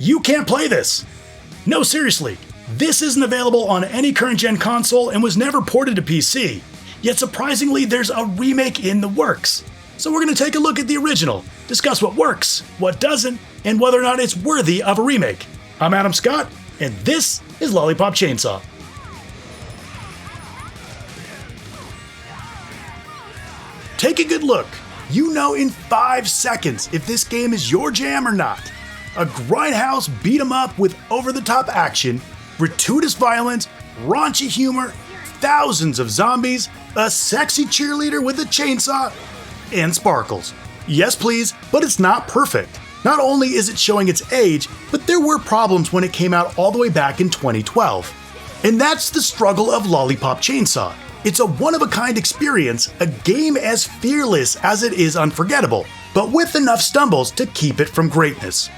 You can't play this! No, seriously, this isn't available on any current-gen console and was never ported to PC. Yet surprisingly, there's a remake in the works. So we're going to take a look at the original, discuss what works, what doesn't, and whether or not it's worthy of a remake. I'm Adam Scott, and this is Lollipop Chainsaw. Take a good look. You know in 5 seconds if this game is your jam or not. A grindhouse beat 'em up with over-the-top action, gratuitous violence, raunchy humor, thousands of zombies, a sexy cheerleader with a chainsaw, and sparkles. Yes please, but it's not perfect. Not only is it showing its age, but there were problems when it came out all the way back in 2012. And that's the struggle of Lollipop Chainsaw. It's a one-of-a-kind experience, a game as fearless as it is unforgettable, but with enough stumbles to keep it from greatness.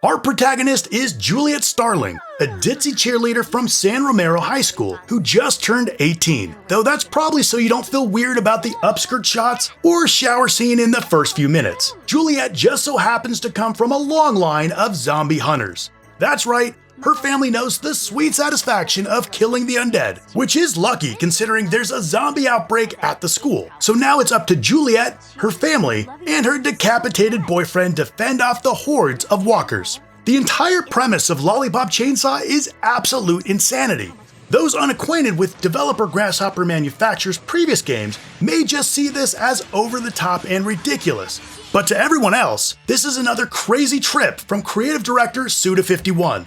Our protagonist is Juliet Starling, a ditzy cheerleader from San Romero High School who just turned 18, though that's probably so you don't feel weird about the upskirt shots or shower scene in the first few minutes. Juliet just so happens to come from a long line of zombie hunters. That's right, her family knows the sweet satisfaction of killing the undead, which is lucky considering there's a zombie outbreak at the school. So now it's up to Juliet, her family, and her decapitated boyfriend to fend off the hordes of walkers. The entire premise of Lollipop Chainsaw is absolute insanity. Those unacquainted with developer Grasshopper Manufacture's previous games may just see this as over the top and ridiculous. But to everyone else, this is another crazy trip from creative director Suda51.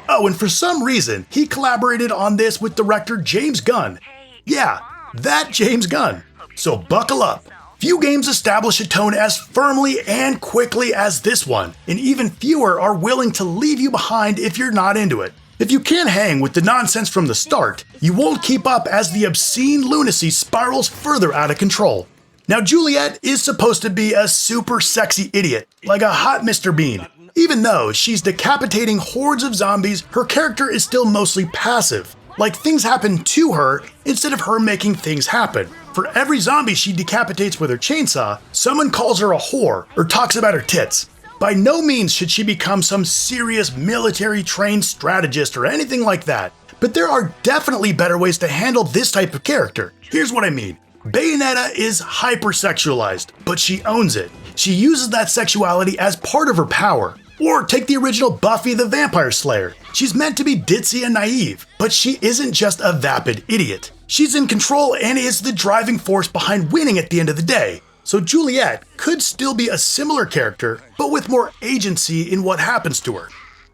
Oh, and for some reason, he collaborated on this with director James Gunn. Yeah, that James Gunn. So buckle up. Few games establish a tone as firmly and quickly as this one, and even fewer are willing to leave you behind if you're not into it. If you can't hang with the nonsense from the start, you won't keep up as the obscene lunacy spirals further out of control. Now, Juliet is supposed to be a super sexy idiot, like a hot Mr. Bean. Even though she's decapitating hordes of zombies, her character is still mostly passive. Like things happen to her instead of her making things happen. For every zombie she decapitates with her chainsaw, someone calls her a whore or talks about her tits. By no means should she become some serious military-trained strategist or anything like that. But there are definitely better ways to handle this type of character. Here's what I mean. Bayonetta is hypersexualized, but she owns it. She uses that sexuality as part of her power. Or take the original Buffy the Vampire Slayer. She's meant to be ditzy and naive, but she isn't just a vapid idiot. She's in control and is the driving force behind winning at the end of the day. So Juliet could still be a similar character, but with more agency in what happens to her.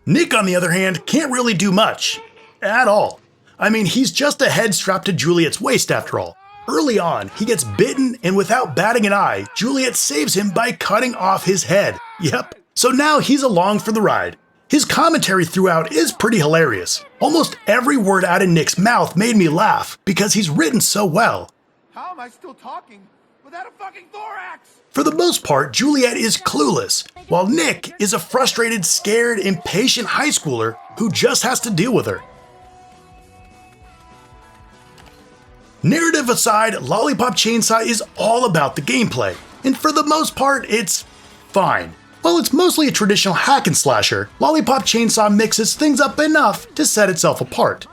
Nick, on the other hand, can't really do much. At all. I mean, he's just a head strapped to Juliet's waist after all. Early on, he gets bitten and without batting an eye, Juliet saves him by cutting off his head. Yep. So now he's along for the ride. His commentary throughout is pretty hilarious. Almost every word out of Nick's mouth made me laugh because he's written so well. How am I still talking without a fucking thorax? For the most part, Juliet is clueless, while Nick is a frustrated, scared, impatient high schooler who just has to deal with her. Narrative aside, Lollipop Chainsaw is all about the gameplay, and for the most part, it's fine. While it's mostly a traditional hack and slasher, Lollipop Chainsaw mixes things up enough to set itself apart.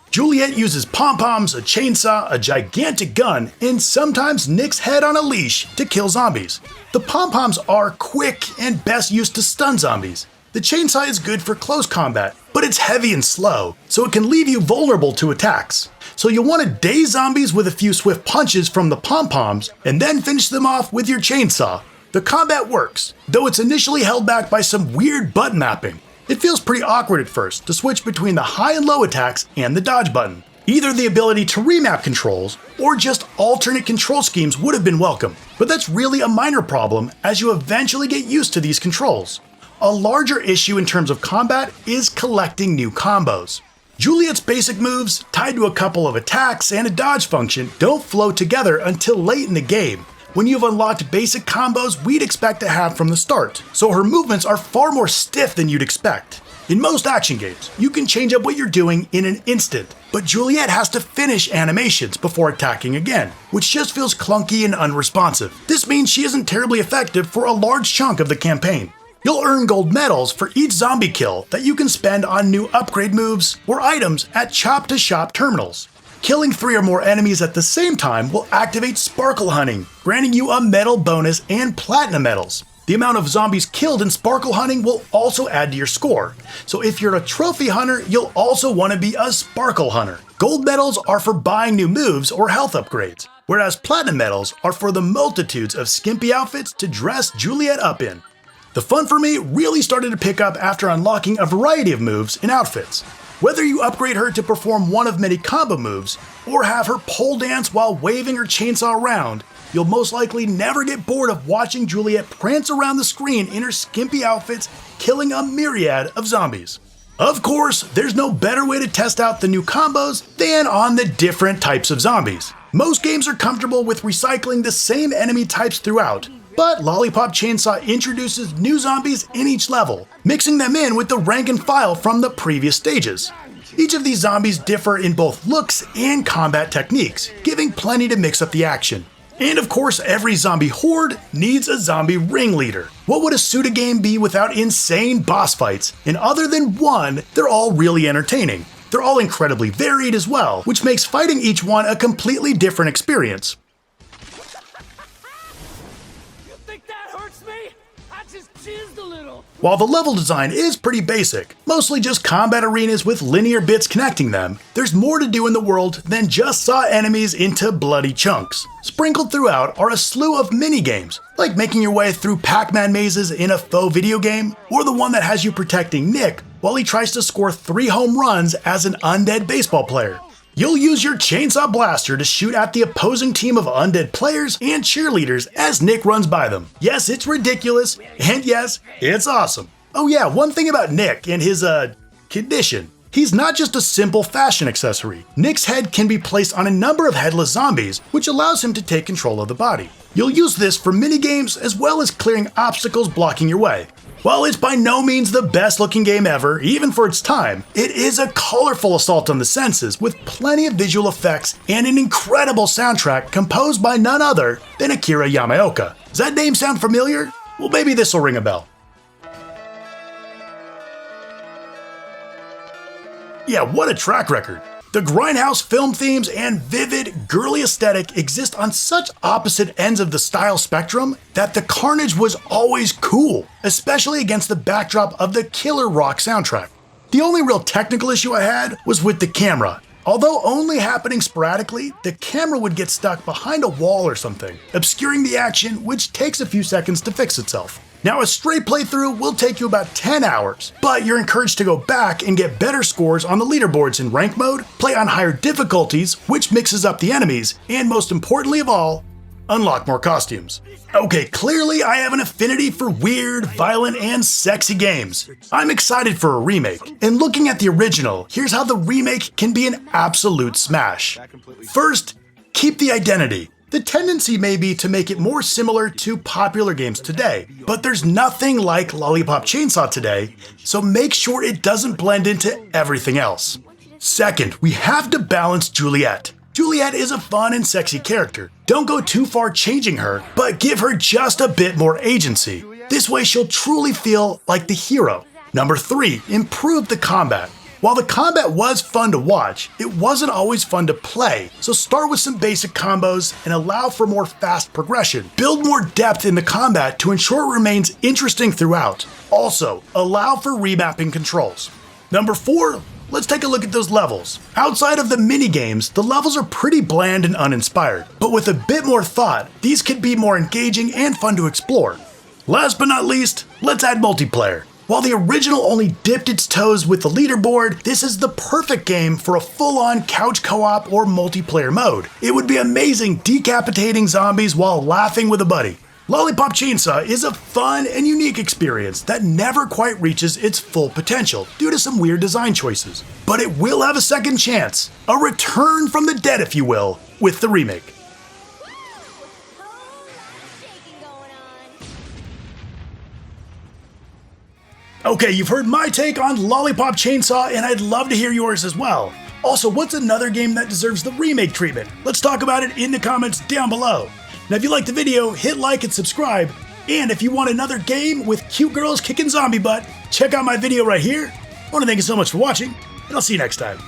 Juliet uses pom-poms, a chainsaw, a gigantic gun, and sometimes Nick's head on a leash to kill zombies. The pom-poms are quick and best used to stun zombies. The chainsaw is good for close combat, but it's heavy and slow, so it can leave you vulnerable to attacks. So you'll want to daze zombies with a few swift punches from the pom-poms, and then finish them off with your chainsaw. The combat works, though it's initially held back by some weird button mapping. It feels pretty awkward at first to switch between the high and low attacks and the dodge button. Either the ability to remap controls, or just alternate control schemes would have been welcome, but that's really a minor problem as you eventually get used to these controls. A larger issue in terms of combat is collecting new combos. Juliet's basic moves, tied to a couple of attacks and a dodge function, don't flow together until late in the game, when you've unlocked basic combos we'd expect to have from the start, so her movements are far more stiff than you'd expect. In most action games, you can change up what you're doing in an instant, but Juliet has to finish animations before attacking again, which just feels clunky and unresponsive. This means she isn't terribly effective for a large chunk of the campaign. You'll earn gold medals for each zombie kill that you can spend on new upgrade moves or items at Chop-to-Shop terminals. Killing 3 or more enemies at the same time will activate Sparkle Hunting, granting you a medal bonus and platinum medals. The amount of zombies killed in Sparkle Hunting will also add to your score, so if you're a trophy hunter, you'll also want to be a Sparkle Hunter. Gold medals are for buying new moves or health upgrades, whereas platinum medals are for the multitudes of skimpy outfits to dress Juliet up in. The fun for me really started to pick up after unlocking a variety of moves and outfits. Whether you upgrade her to perform one of many combo moves, or have her pole dance while waving her chainsaw around, you'll most likely never get bored of watching Juliet prance around the screen in her skimpy outfits, killing a myriad of zombies. Of course, there's no better way to test out the new combos than on the different types of zombies. Most games are comfortable with recycling the same enemy types throughout, but Lollipop Chainsaw introduces new zombies in each level, mixing them in with the rank and file from the previous stages. Each of these zombies differ in both looks and combat techniques, giving plenty to mix up the action. And of course, every zombie horde needs a zombie ringleader. What would a Suda game be without insane boss fights? And other than one, they're all really entertaining. They're all incredibly varied as well, which makes fighting each one a completely different experience. While the level design is pretty basic, mostly just combat arenas with linear bits connecting them, there's more to do in the world than just saw enemies into bloody chunks. Sprinkled throughout are a slew of mini-games, like making your way through Pac-Man mazes in a faux video game, or the one that has you protecting Nick while he tries to score 3 home runs as an undead baseball player. You'll use your chainsaw blaster to shoot at the opposing team of undead players and cheerleaders as Nick runs by them. Yes, it's ridiculous, and yes, it's awesome. Oh yeah, one thing about Nick and his, condition. He's not just a simple fashion accessory. Nick's head can be placed on a number of headless zombies, which allows him to take control of the body. You'll use this for minigames as well as clearing obstacles blocking your way. While it's by no means the best looking game ever, even for its time, it is a colorful assault on the senses with plenty of visual effects and an incredible soundtrack composed by none other than Akira Yamaoka. Does that name sound familiar? Well, maybe this will ring a bell. Yeah, what a track record. The grindhouse film themes and vivid, girly aesthetic exist on such opposite ends of the style spectrum that the carnage was always cool, especially against the backdrop of the killer rock soundtrack. The only real technical issue I had was with the camera. Although only happening sporadically, the camera would get stuck behind a wall or something, obscuring the action, which takes a few seconds to fix itself. Now, a straight playthrough will take you about 10 hours, but you're encouraged to go back and get better scores on the leaderboards in rank mode, play on higher difficulties, which mixes up the enemies, and most importantly of all, unlock more costumes. Okay, clearly I have an affinity for weird, violent, and sexy games. I'm excited for a remake, and looking at the original, here's how the remake can be an absolute smash. First, keep the identity. The tendency may be to make it more similar to popular games today, but there's nothing like Lollipop Chainsaw today, so make sure it doesn't blend into everything else. Second, we have to balance Juliet. Juliet is a fun and sexy character. Don't go too far changing her, but give her just a bit more agency. This way she'll truly feel like the hero. Number 3, improve the combat. While the combat was fun to watch, it wasn't always fun to play, so start with some basic combos and allow for more fast progression. Build more depth in the combat to ensure it remains interesting throughout. Also, allow for remapping controls. Number 4, let's take a look at those levels. Outside of the mini-games, the levels are pretty bland and uninspired, but with a bit more thought, these could be more engaging and fun to explore. Last but not least, let's add multiplayer. While the original only dipped its toes with the leaderboard, this is the perfect game for a full-on couch co-op or multiplayer mode. It would be amazing decapitating zombies while laughing with a buddy. Lollipop Chainsaw is a fun and unique experience that never quite reaches its full potential due to some weird design choices. But it will have a second chance, a return from the dead if you will, with the remake. Okay, you've heard my take on Lollipop Chainsaw, and I'd love to hear yours as well. Also, what's another game that deserves the remake treatment? Let's talk about it in the comments down below. Now, if you liked the video, hit like and subscribe. And if you want another game with cute girls kicking zombie butt, check out my video right here. I want to thank you so much for watching, and I'll see you next time.